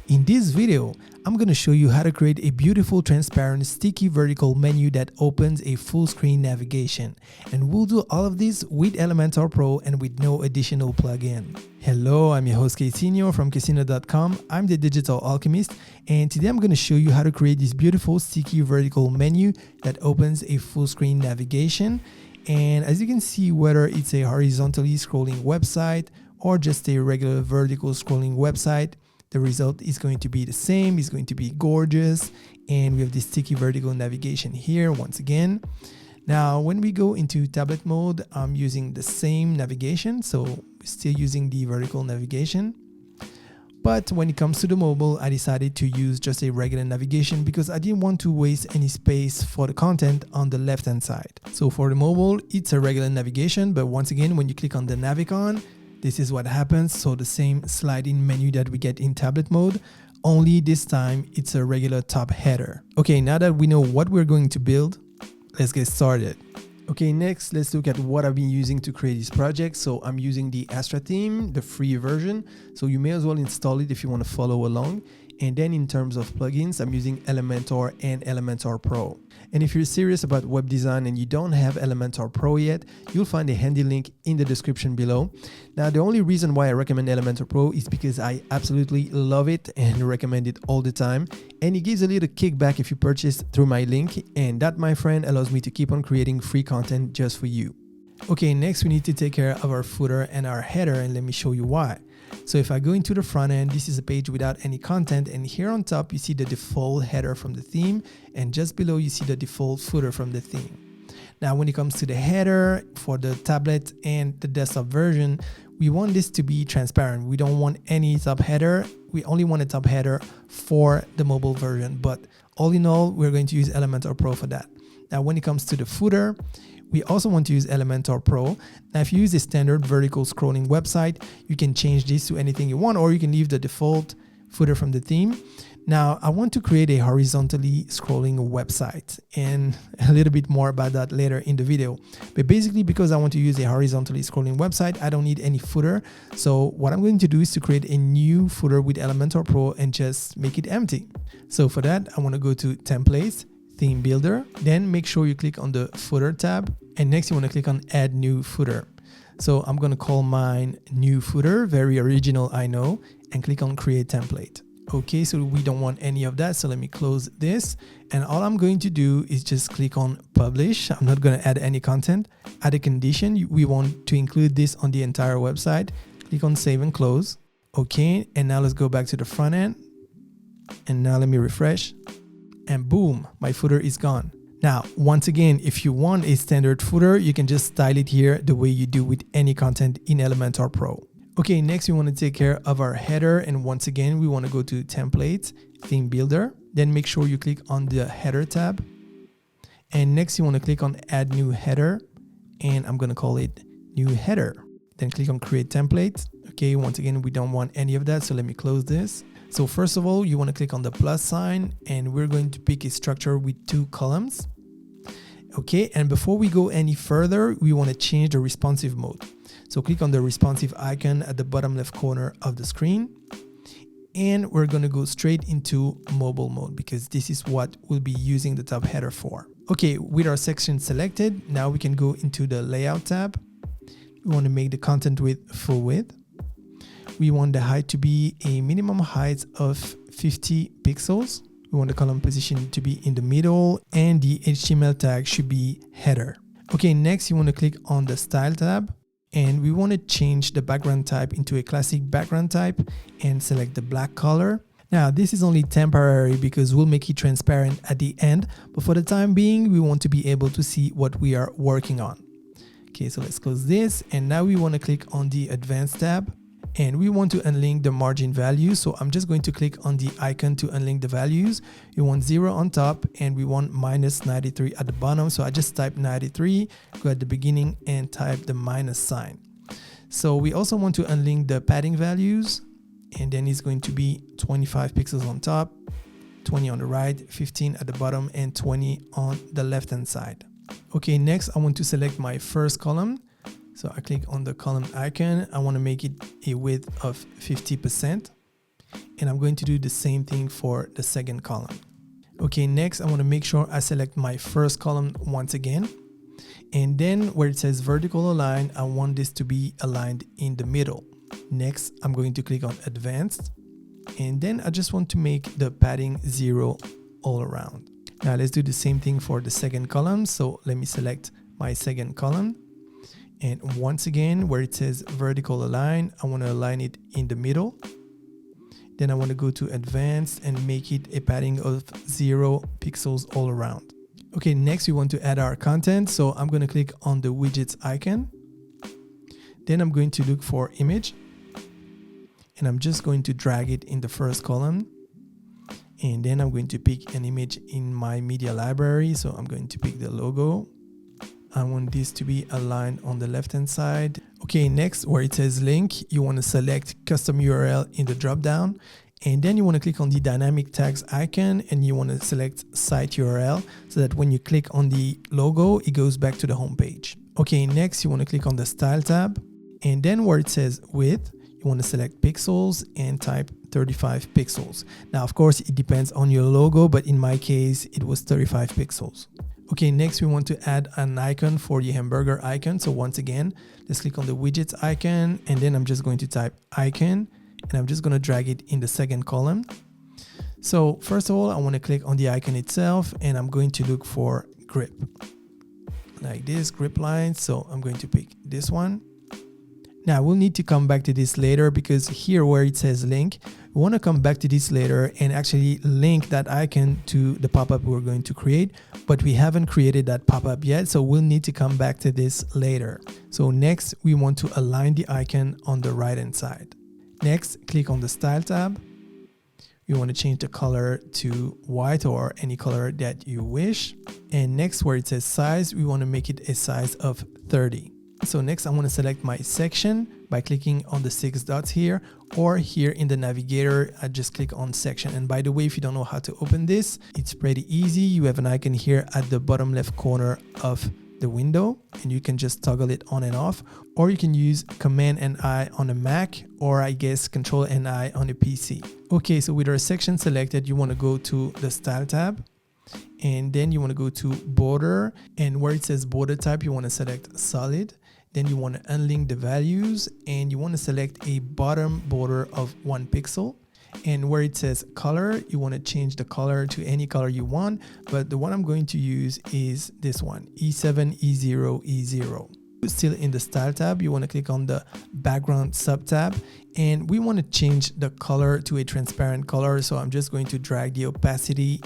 In this video, I'm going to show you how to create a beautiful transparent sticky vertical menu that opens a full screen navigation. And we'll do all of this with Elementor Pro and with no additional plugin. Hello, I'm your host Casino from Casino.com. I'm the digital alchemist, and today I'm going to show you how to create this beautiful sticky vertical menu that opens a full screen navigation. And as you can see, whether it's a horizontally scrolling website or just a regular vertical scrolling website, the result is going to be the same. It's going to be gorgeous. And we have this sticky vertical navigation here once again. Now, when we go into tablet mode, I'm using the same navigation. So we're still using the vertical navigation. But when it comes to the mobile, I decided to use just a regular navigation because I didn't want to waste any space for the content on the left-hand side. So for the mobile, it's a regular navigation. But once again, when you click on the navicon, this is what happens. So the same sliding menu that we get in tablet mode, only this time it's a regular top header. Okay, now that we know what we're going to build, let's get started. Okay, next let's look at what I've been using to create this project. So I'm using the Astra theme, the free version. So you may as well install it if you want to follow along. And then in terms of plugins, I'm using Elementor and Elementor Pro. And if you're serious about web design and you don't have Elementor Pro yet, you'll find a handy link in the description below. Now, the only reason why I recommend Elementor Pro is because I absolutely love it and recommend it all the time. And it gives a little kickback if you purchase through my link. And that, my friend, allows me to keep on creating free content just for you. Okay, next we need to take care of our footer and our header, and let me show you why. So if I go into the front end, this is a page without any content, and here on top you see the default header from the theme, and just below you see the default footer from the theme. Now when it comes to the header for the tablet and the desktop version, we want this to be transparent. We don't want any top header. We only want a top header for the mobile version, but all in all, we're going to use Elementor Pro for that. Now when it comes to the footer, we also want to use Elementor Pro. Now, if you use a standard vertical scrolling website, you can change this to anything you want, or you can leave the default footer from the theme. Now, I want to create a horizontally scrolling website, and a little bit more about that later in the video. But basically, because I want to use a horizontally scrolling website, I don't need any footer. So what I'm going to do is to create a new footer with Elementor Pro and just make it empty. So for that, I want to go to Templates, Theme Builder, then make sure you click on the footer tab, and next you want to click on add new footer. So I'm going to call mine new footer, very original, I know, and click on create template. Okay, so we don't want any of that, so let me close this, and all I'm going to do is just click on publish. I'm not going to add any content. Add a condition, we want to include this on the entire website. Click on save and close. Okay, and now let's go back to the front end, and now let me refresh. And boom, my footer is gone. Now, once again, if you want a standard footer, you can just style it here the way you do with any content in Elementor Pro. Okay, next we want to take care of our header. And once again, we want to go to Templates, Theme Builder. Then make sure you click on the header tab. And next you want to click on add new header. And I'm going to call it new header. Then click on create template. Okay, once again, we don't want any of that. So let me close this. So first of all, you want to click on the plus sign, and we're going to pick a structure with 2 columns. Okay, and before we go any further, we want to change the responsive mode. So click on the responsive icon at the bottom left corner of the screen. And we're going to go straight into mobile mode because this is what we'll be using the top header for. Okay, with our section selected, now we can go into the layout tab. We want to make the content width full width. We want the height to be a minimum height of 50 pixels. We want the column position to be in the middle, and the HTML tag should be header. Okay, next you want to click on the style tab, and we want to change the background type into a classic background type and select the black color. Now, this is only temporary because we'll make it transparent at the end, but for the time being, we want to be able to see what we are working on. Okay, so let's close this, and now we want to click on the advanced tab. And we want to unlink the margin values. So I'm just going to click on the icon to unlink the values. We want 0 on top, and we want minus 93 at the bottom. So I just type 93, go at the beginning and type the minus sign. So we also want to unlink the padding values, and then it's going to be 25 pixels on top, 20 on the right, 15 at the bottom, and 20 on the left hand side. Okay, next I want to select my first column. So I click on the column icon. I want to make it a width of 50%. And I'm going to do the same thing for the second column. Okay, next I want to make sure I select my first column once again. And then where it says vertical align, I want this to be aligned in the middle. Next, I'm going to click on advanced. And then I just want to make the padding 0 all around. Now let's do the same thing for the second column. So let me select my second column. And once again, where it says vertical align, I want to align it in the middle. Then I want to go to advanced and make it a padding of 0 pixels all around. Okay, next we want to add our content. So I'm going to click on the widgets icon. Then I'm going to look for image. And I'm just going to drag it in the first column. And then I'm going to pick an image in my media library. So I'm going to pick the logo. I want this to be aligned on the left hand side. Okay, next where it says link, you want to select custom URL in the drop down. And then you want to click on the dynamic tags icon and you want to select site URL so that when you click on the logo, it goes back to the home page. Okay, next you want to click on the style tab. And then where it says width, you want to select pixels and type 35 pixels. Now, of course, it depends on your logo, but in my case, it was 35 pixels. Okay, next we want to add an icon for the hamburger icon. So once again, let's click on the widgets icon and then I'm just going to type icon and I'm just going to drag it in the second column. So first of all, I want to click on the icon itself and I'm going to look for grip. Like this, grip line. So I'm going to pick this one. Now we'll need to come back to this later because here where it says link, we want to come back to this later and actually link that icon to the pop-up we're going to create, but we haven't created that pop-up yet, so we'll need to come back to this later. So next we want to align the icon on the right hand side. Next, click on the style tab. We want to change the color to white or any color that you wish. And next where it says size, we want to make it a size of 30. So next I want to select my section by clicking on the 6 dots here, or here in the navigator, I just click on section. And by the way, if you don't know how to open this, it's pretty easy. You have an icon here at the bottom left corner of the window and you can just toggle it on and off, or you can use Command and I on a Mac, or I guess Control and I on a PC. Okay, so with our section selected, you want to go to the style tab. And then you want to go to border, and where it says border type, you want to select solid. Then you want to unlink the values and you want to select a bottom border of 1 pixel. And where it says color, you want to change the color to any color you want. But the one I'm going to use is this one, E7, E0, E0. Still in the style tab, you want to click on the background sub tab and we want to change the color to a transparent color. So I'm just going to drag the opacity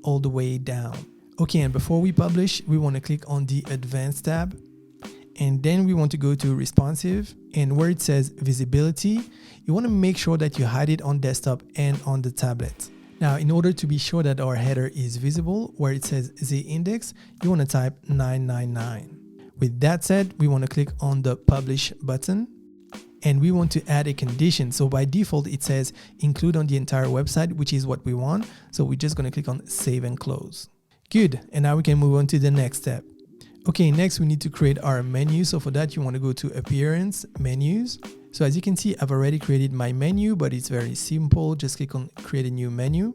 all the way down. Okay, and before we publish, we want to click on the advanced tab. And then we want to go to responsive, and where it says visibility, you want to make sure that you hide it on desktop and on the tablet. Now, in order to be sure that our header is visible, where it says Z index, you want to type 999. With that said, we want to click on the publish button and we want to add a condition. So by default, it says include on the entire website, which is what we want. So we're just going to click on save and close. Good. And now we can move on to the next step. Okay, next we need to create our menu. So for that, you want to go to appearance, menus. So as you can see, I've already created my menu, but it's very simple. Just click on create a new menu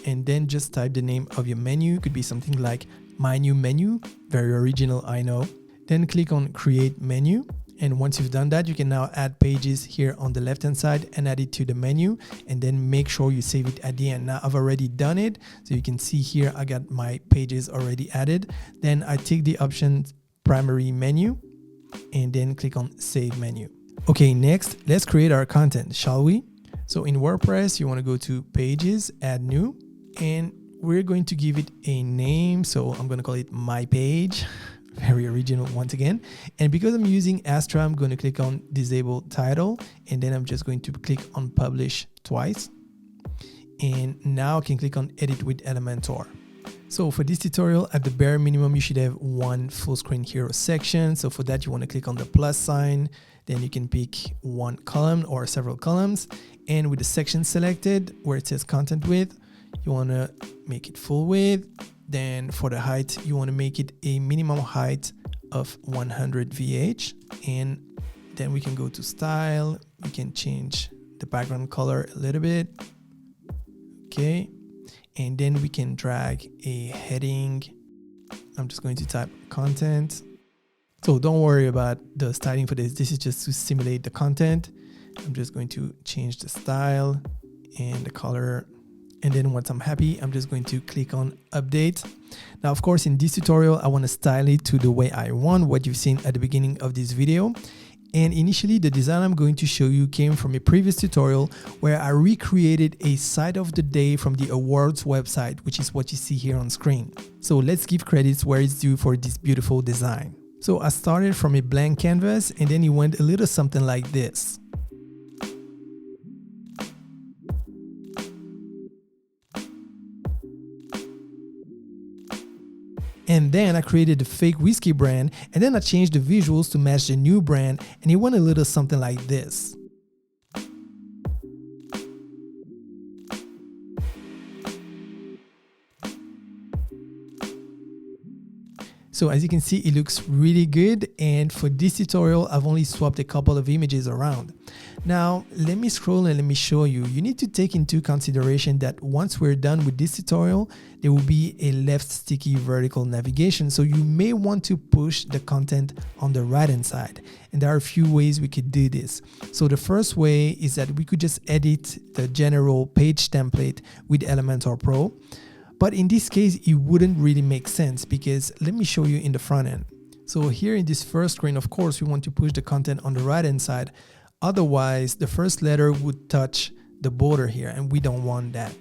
and then just type the name of your menu. It could be something like my new menu. Very original, I know. Then click on create menu. And once you've done that, you can now add pages here on the left hand side and add it to the menu, and then make sure you save it at the end. Now I've already done it. So you can see here, I got my pages already added. Then I take the option primary menu and then click on save menu. Okay, next, let's create our content, shall we? So in WordPress, you want to go to pages, add new, and we're going to give it a name. So I'm going to call it my page. Very original once again. And because I'm using Astra, I'm going to click on disable title, and then I'm just going to click on publish twice. And now I can click on edit with Elementor. So for this tutorial, at the bare minimum, you should have one full screen hero section. So for that, you want to click on the plus sign, then you can pick one column or several columns. And with the section selected where it says content width, you want to make it full width. Then for the height, you want to make it a minimum height of 100 VH. And then we can go to style. We can change the background color a little bit. Okay, and then we can drag a heading. I'm just going to type content. So don't worry about the styling for this. This is just to simulate the content. I'm just going to change the style and the color. And then once I'm happy, I'm just going to click on update. Now, of course, in this tutorial, I want to style it to the way I want, what you've seen at the beginning of this video. And initially, the design I'm going to show you came from a previous tutorial where I recreated a site of the day from the awards website, which is what you see here on screen. So let's give credits where it's due for this beautiful design. So I started from a blank canvas, and then it went a little something like this. And then I created the fake whiskey brand, and then I changed the visuals to match the new brand, and it went a little something like this. So as you can see, it looks really good, and for this tutorial, I've only swapped a couple of images around. Now, let me scroll and let me show you. You need to take into consideration that once we're done with this tutorial, there will be a left sticky vertical navigation. So you may want to push the content on the right-hand side. And there are a few ways we could do this. So the first way is that we could just edit the general page template with Elementor Pro. But in this case, it wouldn't really make sense because let me show you in the front end. So here in this first screen, of course, we want to push the content on the right-hand side. Otherwise, the first letter would touch the border here, and we don't want that.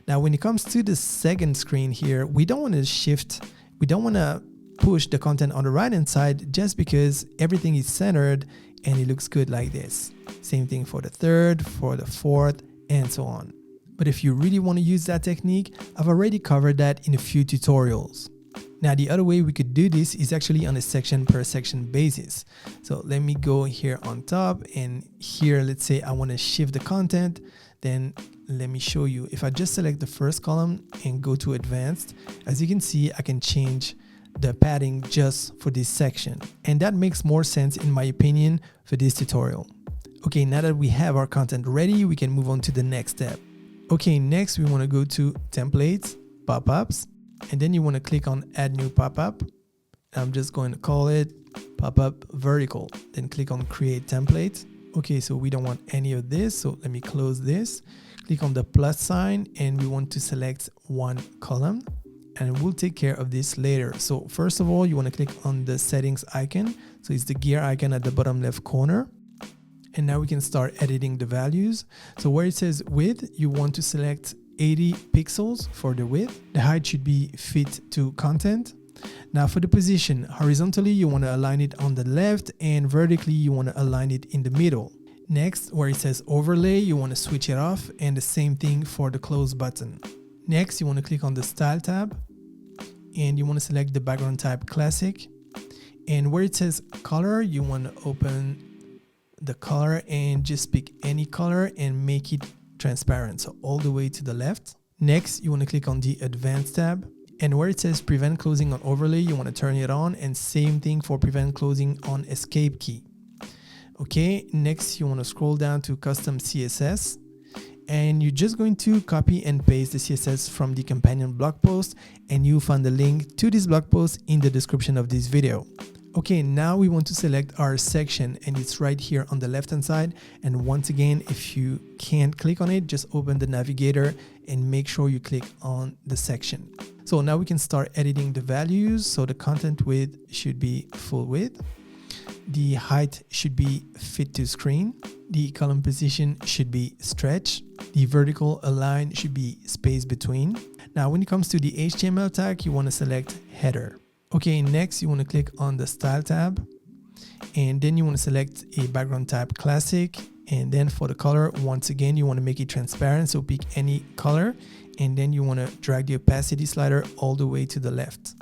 Now, when it comes to the second screen here, we don't want to push the content on the right-hand side just because everything is centered and it looks good like this. Same thing for the third, for the fourth, and so on. But if you really want to use that technique, I've already covered that in a few tutorials. Now, the other way we could do this is actually on a section per section basis. So let me go here on top, and here, let's say I want to shift the content. Then let me show you. If I just select the first column and go to advanced, as you can see, I can change the padding just for this section. And that makes more sense in my opinion for this tutorial. Okay, now that we have our content ready, we can move on to the next step. Okay, next we want to go to templates, pop-ups, and then you want to click on add new pop-up. I'm just going to call it pop-up vertical. Then click on create template. Okay, so we don't want any of this, so let me close this. Click on the plus sign, and we want to select one column, and we'll take care of this later. So first of all, you want to click on the settings icon. So it's the gear icon at the bottom left corner. And now we can start editing the values. So where it says width, you want to select 80 pixels for the width. The height should be fit to content. Now for the position, horizontally, you want to align it on the left, and vertically, you want to align it in the middle. Next, where it says overlay, you want to switch it off, and the same thing for the close button. Next, you want to click on the style tab, and you want to select the background type classic. And where it says color, you want to open the color and just pick any color and make it transparent, so all the way to the left. Next, you want to click on the advanced tab, and where it says prevent closing on overlay, you want to turn it on, and same thing for prevent closing on escape key. Okay, next you want to scroll down to custom CSS, and you're just going to copy and paste the CSS from the companion blog post, and you'll find the link to this blog post in the description of this video. Okay, now we want to select our section, and it's right here on the left hand side. And once again, if you can't click on it, just open the navigator and make sure you click on the section. So now we can start editing the values. So the content width should be full width. The height should be fit to screen. The column position should be stretch. The vertical align should be space between. Now, when it comes to the HTML tag, you want to select header. Okay, next you want to click on the style tab, and then you want to select a background type classic, and then for the color, once again, you want to make it transparent, so pick any color, and then you want to drag the opacity slider all the way to the left.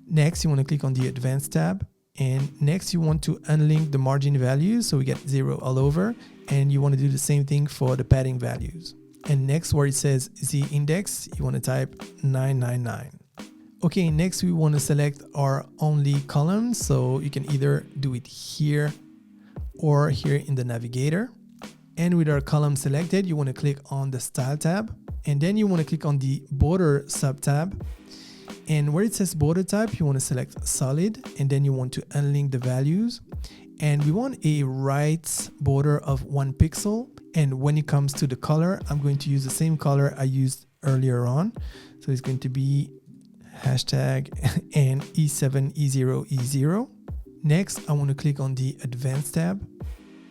Next, you want to click on the advanced tab, and next you want to unlink the margin values, so we get 0 all over, and you want to do the same thing for the padding values. And next, where it says Z index, you want to type 999. Okay, next we want to select our only column, so you can either do it here or here in the navigator. And with our column selected, you want to click on the Style tab, and then you want to click on the Border sub-tab. And where it says border type, you want to select solid, and then you want to unlink the values. And we want a right border of 1 pixel. And when it comes to the color, I'm going to use the same color I used earlier on. So it's going to be hashtag and E7, E0, E0. Next, I want to click on the Advanced tab.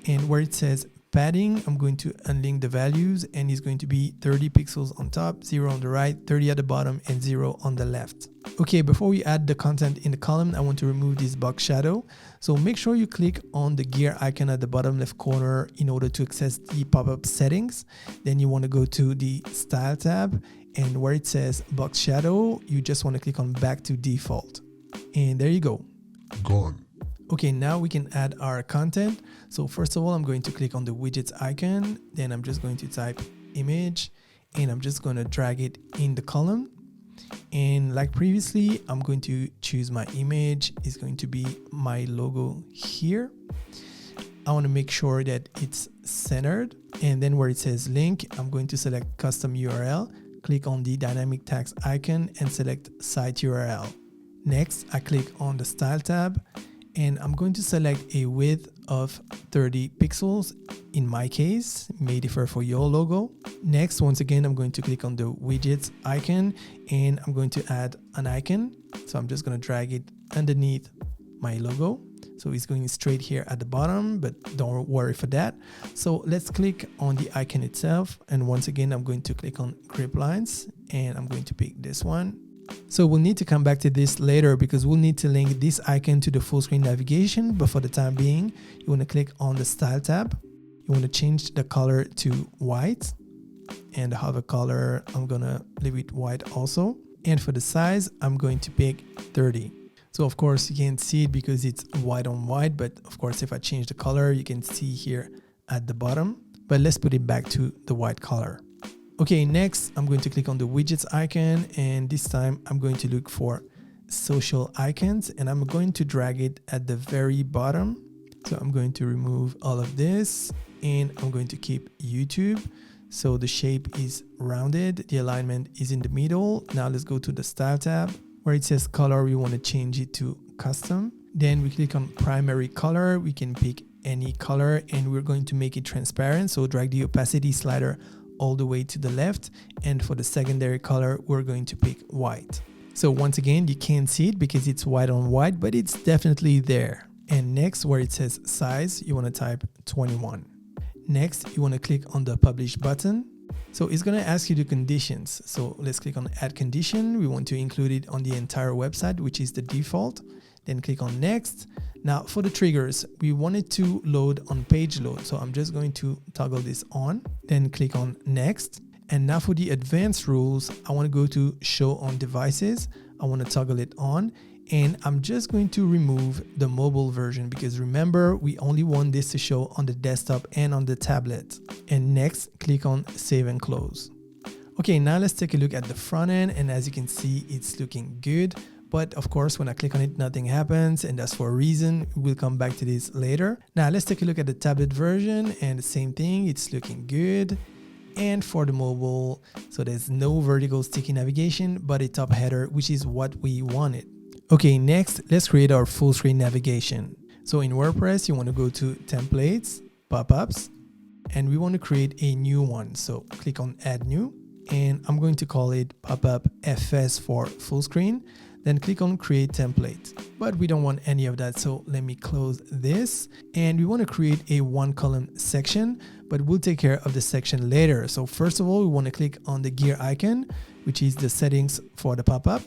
And where it says padding, I'm going to unlink the values, and it's going to be 30 pixels on top, 0 on the right, 30 at the bottom, and 0 on the left. Okay, before we add the content in the column, I want to remove this box shadow. So make sure you click on the gear icon at the bottom left corner in order to access the pop-up settings. Then you want to go to the Style tab, and where it says box shadow, you just want to click on back to default. And there you go. Gone. Okay, now we can add our content. So first of all, I'm going to click on the widgets icon. Then I'm just going to type image, and I'm just going to drag it in the column. And like previously, I'm going to choose my image. It's going to be my logo here. I want to make sure that it's centered. And then where it says link, I'm going to select custom URL, click on the dynamic text icon and select site URL. Next, I click on the Style tab, and I'm going to select a width of 30 pixels. In my case, it may differ for your logo. Next, once again, I'm going to click on the widgets icon, and I'm going to add an icon. So I'm just going to drag it underneath my logo. So it's going straight here at the bottom, but don't worry for that. So let's click on the icon itself. And once again, I'm going to click on grip lines, and I'm going to pick this one. So we'll need to come back to this later because we'll need to link this icon to the full screen navigation. But for the time being, you want to click on the Style tab. You want to change the color to white, and the hover color, I'm going to leave it white also. And for the size, I'm going to pick 30. So of course you can't see it because it's white on white, but of course if I change the color, you can see here at the bottom. But let's put it back to the white color. Okay, next I'm going to click on the widgets icon, and this time I'm going to look for social icons, and I'm going to drag it at the very bottom. So I'm going to remove all of this, and I'm going to keep YouTube. So the shape is rounded, the alignment is in the middle. Now let's go to the Style tab. Where it says color, we want to change it to custom. Then we click on primary color. We can pick any color, and we're going to make it transparent. So drag the opacity slider all the way to the left. And for the secondary color, we're going to pick white. So once again, you can't see it because it's white on white, but it's definitely there. And next, where it says size, you want to type 21. Next, you want to click on the publish button. So it's going to ask you the conditions. So let's click on add condition. We want to include it on the entire website, which is the default. Then click on next. Now for the triggers, we want it to load on page load. So I'm just going to toggle this on, then click on next. And now for the advanced rules, I want to go to show on devices. I want to toggle it on, and I'm just going to remove the mobile version because remember, we only want this to show on the desktop and on the tablet. And next, click on save and close. Okay, now let's take a look at the front end, and as you can see, it's looking good. But of course, when I click on it, nothing happens, and that's for a reason. We'll come back to this later. Now let's take a look at the tablet version, and the same thing, it's looking good. And for the mobile, so there's no vertical sticky navigation, but a top header, which is what we wanted. Okay, next, let's create our full screen navigation. So in WordPress, you want to go to templates, pop-ups, and we want to create a new one. So click on add new, and I'm going to call it pop-up FS for full screen. Then click on create template, but we don't want any of that. So let me close this, and we want to create a one column section, but we'll take care of the section later. So first of all, we want to click on the gear icon, which is the settings for the pop-up.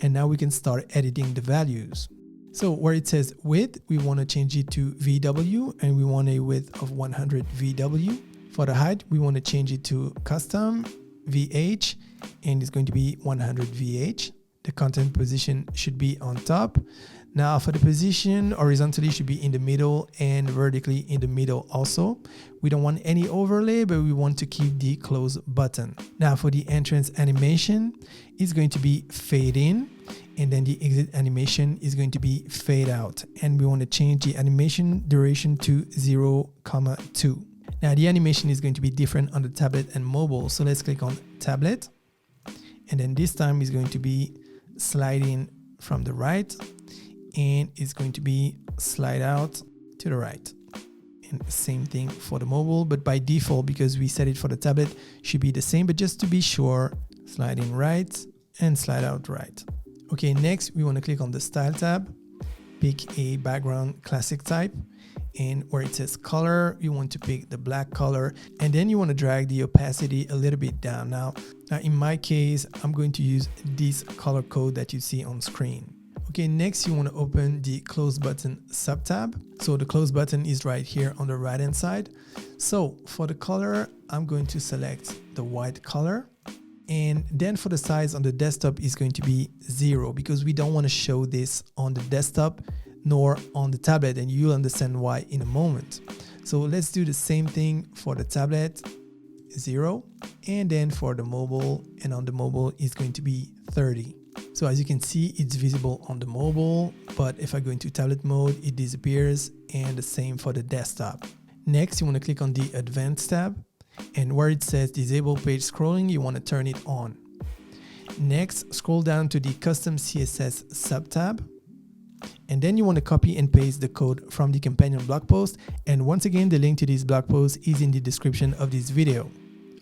And now we can start editing the values. So where it says width, we want to change it to VW, and we want a width of 100 VW. For the height, we want to change it to custom VH, and it's going to be 100 VH. The content position should be on top. Now for the position, horizontally should be in the middle and vertically in the middle also. We don't want any overlay, but we want to keep the close button. Now for the entrance animation, it's going to be fade in, and then the exit animation is going to be fade out. And we want to change the animation duration to 0,2. Now the animation is going to be different on the tablet and mobile. So let's click on tablet. And then this time is going to be sliding from the right, and it's going to be slide out to the right. And same thing for the mobile, but by default, because we set it for the tablet, should be the same, but just to be sure, sliding right and slide out right. Okay, next we want to click on the style tab, pick a background classic type, and where it says color, you want to pick the black color, and then you want to drag the opacity a little bit down. Now in my case, I'm going to use this color code that you see on screen. Okay, next you want to open the close button sub-tab. So the close button is right here on the right hand side. So for the color, I'm going to select the white color. And then for the size on the desktop is going to be 0, because we don't want to show this on the desktop nor on the tablet, and you'll understand why in a moment. So let's do the same thing for the tablet, 0, and then for the mobile, and on the mobile is going to be 30. So as you can see, it's visible on the mobile, but if I go into tablet mode, it disappears, and the same for the desktop. Next, you want to click on the Advanced tab, and where it says Disable Page Scrolling, you want to turn it on. Next, scroll down to the Custom CSS sub-tab, and then you want to copy and paste the code from the companion blog post, and once again, the link to this blog post is in the description of this video.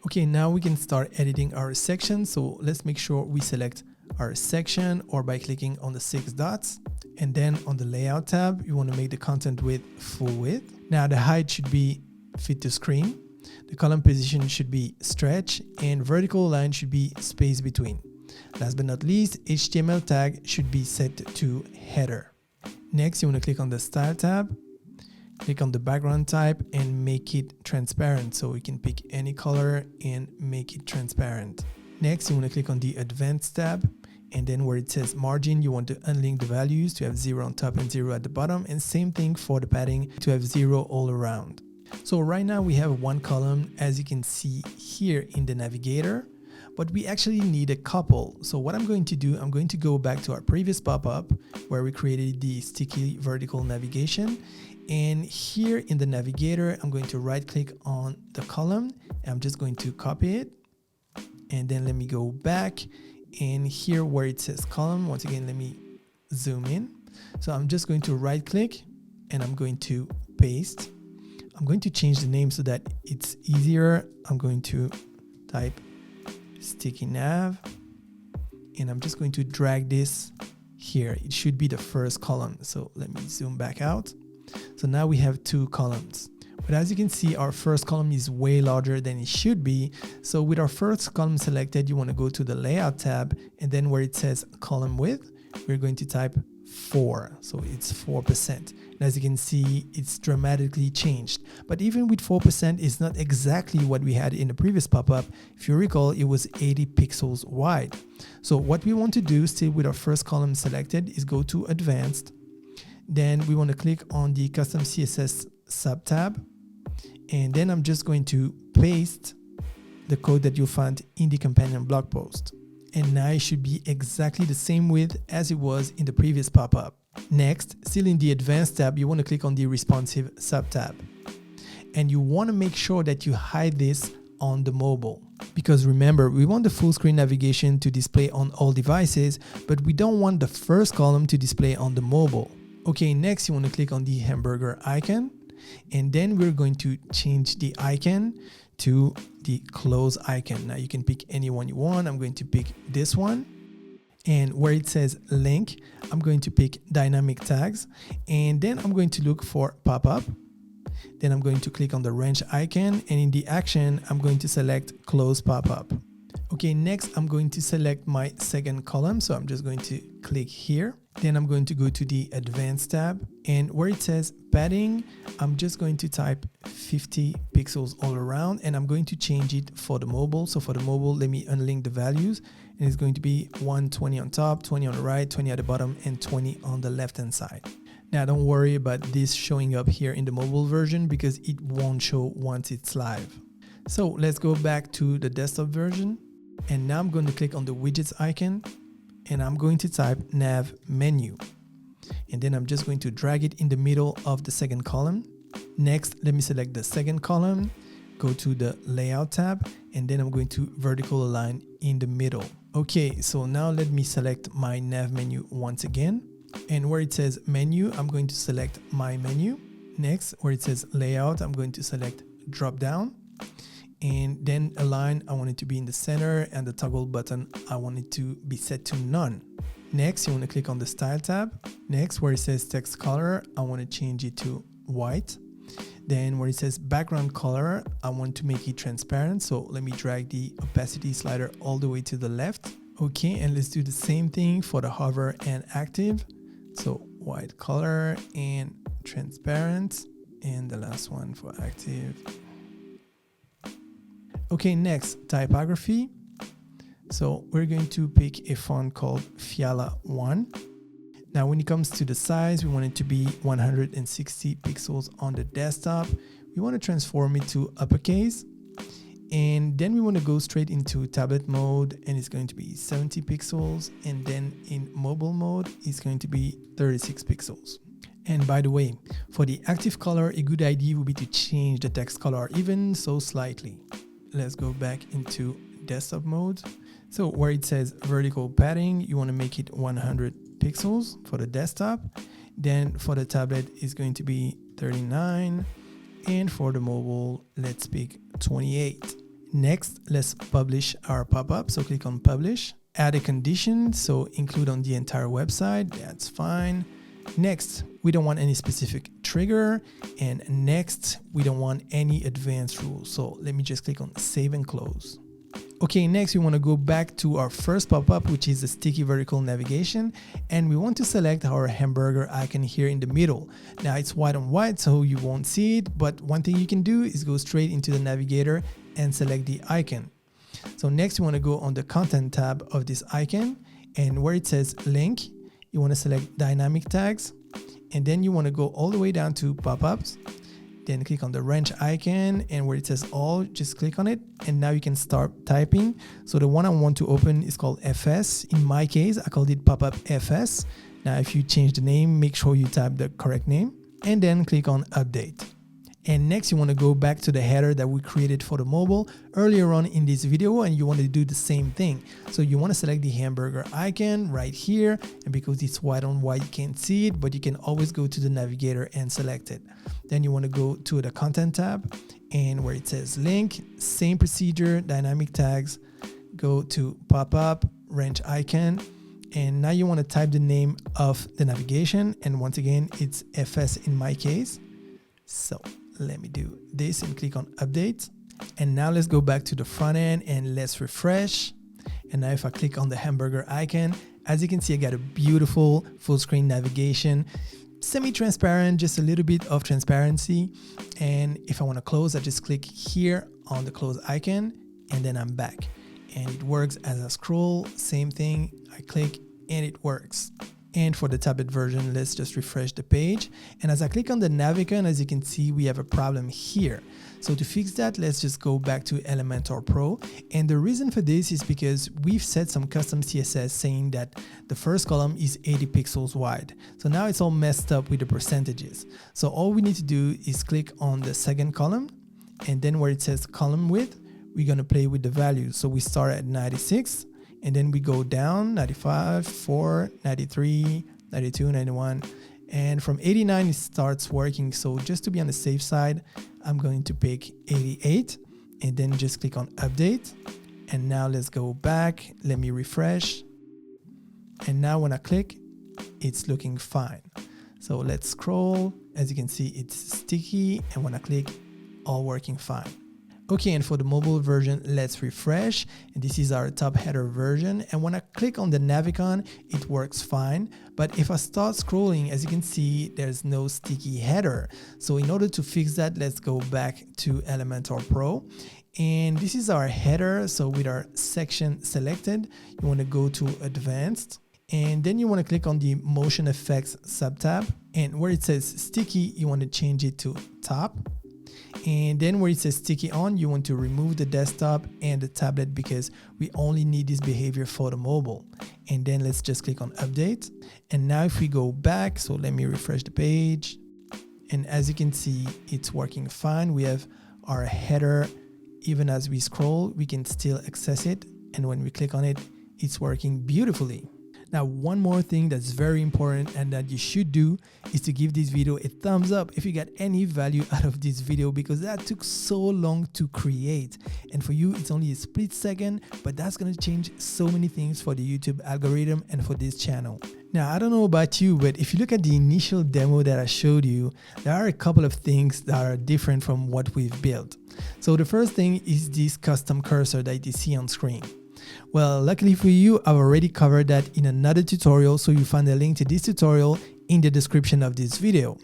Okay, now we can start editing our section, so let's make sure we select our section, or by clicking on the 6 dots, and then on the layout tab you want to make the content width full width. Now the height should be fit to screen, the column position should be stretch, and vertical line should be space between. Last but not least, HTML tag should be set to header. Next, you want to click on the style tab, click on the background type, and make it transparent, so we can pick any color and make it transparent. Next, you want to click on the Advanced tab, and then where it says margin, you want to unlink the values to have 0 on top and 0 at the bottom, and same thing for the padding to have 0 all around. So right now we have one column, as you can see here in the navigator, but we actually need a couple. So what I'm going to do, I'm going to go back to our previous pop-up where we created the sticky vertical navigation, and here in the navigator I'm going to right click on the column, and I'm just going to copy it, and then let me go back, and here where it says column, once again let me zoom in. So I'm just going to right click and I'm going to paste. I'm going to change the name so that it's easier. I'm going to type sticky nav, and I'm just going to drag this here. It should be the first column. So let me zoom back out. So now we have 2 columns. But as you can see, our first column is way larger than it should be. So with our first column selected, you want to go to the layout tab, and then where it says column width, we're going to type 4. So it's 4%. And as you can see, it's dramatically changed. But even with 4%, it's not exactly what we had in the previous pop-up. If you recall, it was 80 pixels wide. So what we want to do, still with our first column selected, is go to Advanced. Then we want to click on the Custom CSS sub-tab. And then I'm just going to paste the code that you'll find in the companion blog post. And now it should be exactly the same width as it was in the previous pop-up. Next, still in the Advanced tab, you want to click on the Responsive sub-tab. And you want to make sure that you hide this on the mobile. Because remember, we want the full screen navigation to display on all devices, but we don't want the first column to display on the mobile. Okay, next you want to click on the hamburger icon. And then we're going to change the icon to the close icon. Now you can pick any one you want. I'm going to pick this one. And where it says link, I'm going to pick dynamic tags. And then I'm going to look for pop-up. Then I'm going to click on the wrench icon. And in the action, I'm going to select close pop-up. Okay, next I'm going to select my second column. So I'm just going to click here. Then I'm going to go to the Advanced tab, and where it says padding, I'm just going to type 50 pixels all around, and I'm going to change it for the mobile. So for the mobile, let me unlink the values, and it's going to be 120 on top, 20 on the right, 20 at the bottom, and 20 on the left hand side. Now don't worry about this showing up here in the mobile version because it won't show once it's live. So let's go back to the desktop version, and now I'm going to click on the widgets icon, and I'm going to type nav menu, and then I'm just going to drag it in the middle of the second column. Next, let me select the second column, go to the layout tab, and then I'm going to vertical align in the middle. Okay, so now let me select my nav menu once again. And where it says menu, I'm going to select my menu. Next, where it says layout, I'm going to select drop down. And then align, I want it to be in the center, and the toggle button, I want it to be set to none. Next, you want to click on the style tab. Next, where it says text color, I want to change it to white. Then where it says background color, I want to make it transparent. So let me drag the opacity slider all the way to the left. Okay, and let's do the same thing for the hover and active. So white color and transparent. And the last one for active. Okay, next, typography. So we're going to pick a font called Fiala 1. Now, when it comes to the size, we want it to be 160 pixels on the desktop. We want to transform it to uppercase. And then we want to go straight into tablet mode, and it's going to be 70 pixels. And then in mobile mode, it's going to be 36 pixels. And by the way, for the active color, a good idea would be to change the text color even so slightly. Let's go back into desktop mode. So where it says vertical padding, you want to make it 100 pixels for the desktop. Then for the tablet, it's going to be 39. And for the mobile, let's pick 28. Next, let's publish our pop-up. So click on publish. Add a condition, so include on the entire website. That's fine. Next, we don't want any specific trigger, and next, we don't want any advanced rules. So let me just click on save and close. Okay, next we want to go back to our first pop-up, which is the sticky vertical navigation, and we want to select our hamburger icon here in the middle. Now it's white on white, so you won't see it, but one thing you can do is go straight into the navigator and select the icon. So next you want to go on the content tab of this icon, and where it says link, you want to select dynamic tags, and then you want to go all the way down to pop-ups. Then click on the wrench icon, and where it says all, just click on it, and now you can start typing. So the one I want to open is called FS. In my case, I called it pop-up FS. Now if you change the name, make sure you type the correct name, and then click on update. And next you want to go back to the header that we created for the mobile earlier on in this video, and you want to do the same thing. So you want to select the hamburger icon right here, and because it's white on white, you can't see it, but you can always go to the navigator and select it. Then you want to go to the content tab, and where it says link, same procedure, dynamic tags, go to pop-up, wrench icon, and now you want to type the name of the navigation, and once again, it's FS in my case. So let me do this and click on update. And now let's go back to the front end and let's refresh. And now if I click on the hamburger icon, as you can see, I got a beautiful full screen navigation, semi-transparent, just a little bit of transparency. And if I want to close, I just click here on the close icon, and then I'm back. And it works as I scroll, same thing, I click and it works. And for the tablet version, let's just refresh the page. And as I click on the nav icon, as you can see, we have a problem here. So to fix that, let's just go back to Elementor Pro. And the reason for this is because we've set some custom CSS saying that the first column is 80 pixels wide. So now it's all messed up with the percentages. So all we need to do is click on the second column, and then where it says column width, we're going to play with the values. So we start at 96. And then we go down 95, 4, 93, 92, 91. And from 89, it starts working. So just to be on the safe side, I'm going to pick 88 and then just click on update. And now let's go back. Let me refresh. And now when I click, it's looking fine. So let's scroll. As you can see, it's sticky. And when I click, all working fine. Okay, and for the mobile version, let's refresh. And this is our top header version. And when I click on the nav icon, it works fine. But if I start scrolling, as you can see, there's no sticky header. So in order to fix that, let's go back to Elementor Pro. And this is our header. So with our section selected, you want to go to advanced. And then you want to click on the motion effects subtab. And where it says sticky, you want to change it to top. And then where it says sticky on, you want to remove the desktop and the tablet because we only need this behavior for the mobile. And then let's just click on update. And now if we go back, so let me refresh the page. And as you can see, it's working fine. We have our header. Even as we scroll, we can still access it. And when we click on it, it's working beautifully. Now, one more thing that's very important and that you should do is to give this video a thumbs up if you got any value out of this video, because that took so long to create. And for you, it's only a split second, but that's going to change so many things for the YouTube algorithm and for this channel. Now, I don't know about you, but if you look at the initial demo that I showed you, there are a couple of things that are different from what we've built. So the first thing is this custom cursor that you see on screen. Well, luckily for you, I've already covered that in another tutorial, so you find a link to this tutorial in the description of this video.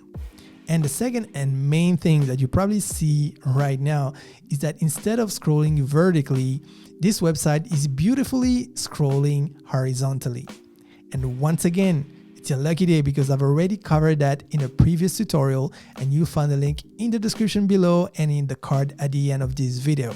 And the second and main thing that you probably see right now is that instead of scrolling vertically, this website is beautifully scrolling horizontally. And once again, it's a lucky day because I've already covered that in a previous tutorial, and you'll find the link in the description below and in the card at the end of this video.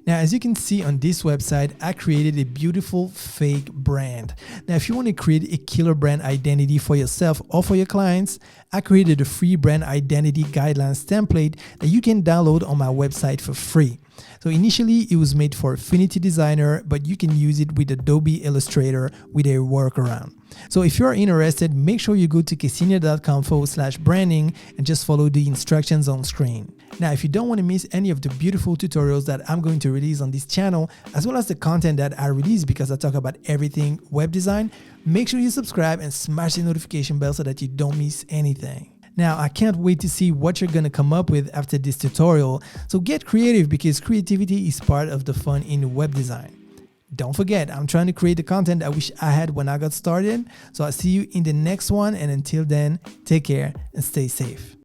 Now, as you can see on this website, I created a beautiful fake brand. Now, if you want to create a killer brand identity for yourself or for your clients, I created a free brand identity guidelines template that you can download on my website for free. So initially it was made for Affinity Designer, but you can use it with Adobe Illustrator with a workaround. So if you're interested, make sure you go to ksenior.com/branding and just follow the instructions on screen. Now, if you don't want to miss any of the beautiful tutorials that I'm going to release on this channel, as well as the content that I release because I talk about everything web design, make sure you subscribe and smash the notification bell so that you don't miss anything. Now, I can't wait to see what you're going to come up with after this tutorial. So get creative, because creativity is part of the fun in web design. Don't forget, I'm trying to create the content I wish I had when I got started. So I'll see you in the next one. And until then, take care and stay safe.